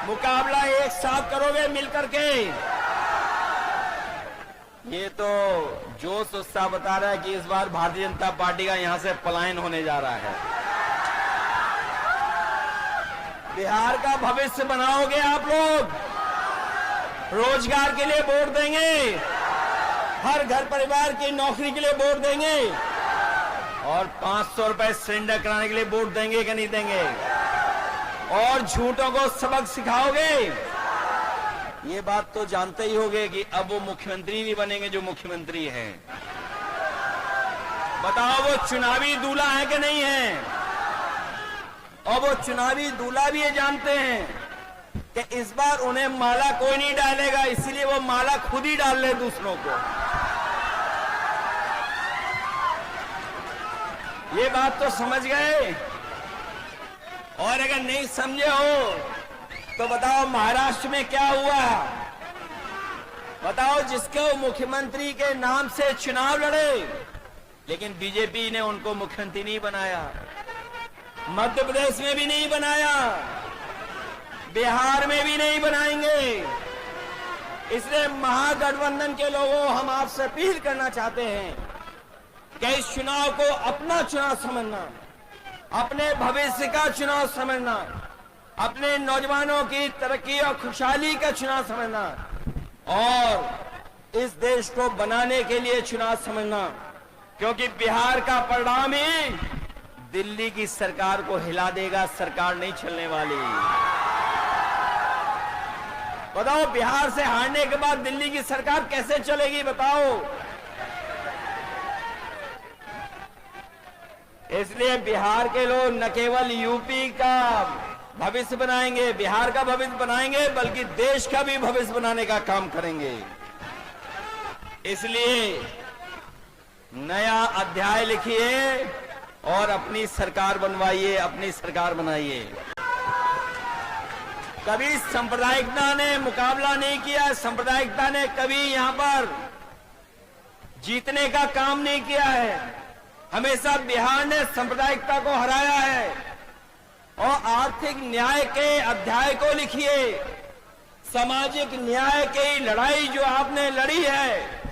मुकाबला एक साथ करोगे मिलकर के। ये तो जोश उत्साह बता रहा है कि इस बार भारतीय जनता पार्टी का यहां से पलायन होने जा रहा है। बिहार का भविष्य बनाओगे आप लोग, रोजगार के लिए वोट देंगे, हर घर परिवार की नौकरी के लिए वोट देंगे और 500 रुपए सिलेंडर कराने के लिए वोट देंगे कि नहीं देंगे, और झूठों को सबक सिखाओगे। ये बात तो जानते ही होंगे कि अब वो मुख्यमंत्री भी बनेंगे जो मुख्यमंत्री हैं। बताओ वो चुनावी दूल्हा है कि नहीं है? और वो चुनावी दूल्हा भी ये जानते हैं कि इस बार उन्हें माला कोई नहीं डालेगा, इसलिए वो माला खुद ही डाल ले दूसरों को। ये बात तो समझ गए। और अगर नहीं समझे हो तो बताओ महाराष्ट्र में क्या हुआ। बताओ जिसको मुख्यमंत्री के नाम से चुनाव लड़े, लेकिन बीजेपी ने उनको मुख्यमंत्री नहीं बनाया, मध्य प्रदेश में भी नहीं बनाया, बिहार में भी नहीं बनाएंगे। इसलिए महागठबंधन के लोगों, हम आपसे अपील करना चाहते हैं कि इस चुनाव को अपना चुनाव समझना, अपने भविष्य का चुनाव समझना, अपने नौजवानों की तरक्की और खुशहाली का चुनाव समझना और इस देश को बनाने के लिए चुनाव समझना। क्योंकि बिहार का परिणाम ही दिल्ली की सरकार को हिला देगा, सरकार नहीं चलने वाली। बताओ बिहार से हारने के बाद दिल्ली की सरकार कैसे चलेगी बताओ। इसलिए बिहार के लोग न केवल यूपी का भविष्य बनाएंगे, बिहार का भविष्य बनाएंगे, बल्कि देश का भी भविष्य बनाने का काम करेंगे। इसलिए नया अध्याय लिखिए और अपनी सरकार बनवाइए, अपनी सरकार बनाइए। कभी सांप्रदायिकता ने मुकाबला नहीं किया, सांप्रदायिकता ने कभी यहां पर जीतने का काम नहीं किया है। हमेशा बिहार ने सांप्रदायिकता को हराया है। और आर्थिक न्याय के अध्याय को लिखिए। सामाजिक न्याय की लड़ाई जो आपने लड़ी है,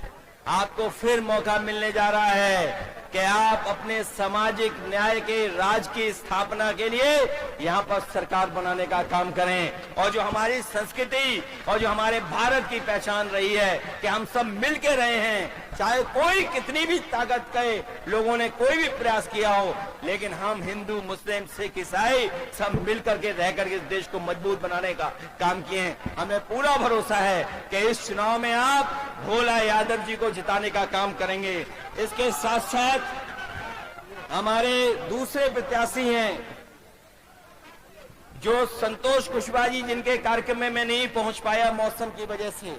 आपको फिर मौका मिलने जा रहा है कि आप अपने सामाजिक न्याय के राज की स्थापना के लिए यहां पर सरकार बनाने का काम करें। और जो हमारी संस्कृति और जो हमारे भारत की पहचान रही है कि हम सब मिल के रहे हैं, चाहे कोई कितनी भी ताकत के लोगों ने कोई भी प्रयास किया हो, लेकिन हम हिंदू, मुस्लिम, सिख, ईसाई सब मिलकर के रह करके इस देश को मजबूत बनाने का काम किए हैं। हमें पूरा भरोसा है कि इस चुनाव में आप भोला यादव जी को जिताने का काम करेंगे। इसके साथ साथ हमारे दूसरे प्रत्याशी हैं जो संतोष कुशवाहा जी, जिनके कार्यक्रम में मैं नहीं पहुंच पाया मौसम की वजह से।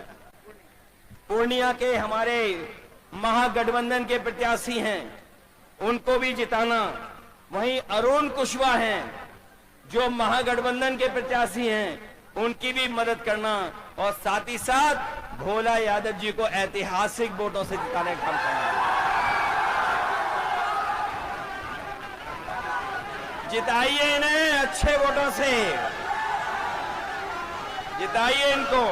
पूर्णिया के हमारे महागठबंधन के प्रत्याशी हैं, उनको भी जिताना। वहीं अरुण कुशवाहा हैं जो महागठबंधन के प्रत्याशी हैं, उनकी भी मदद करना और साथ ही साथ भोला यादव जी को ऐतिहासिक वोटों से जिताने का काम करना। जिताइए इन्हें अच्छे वोटों से, जिताइए इनको।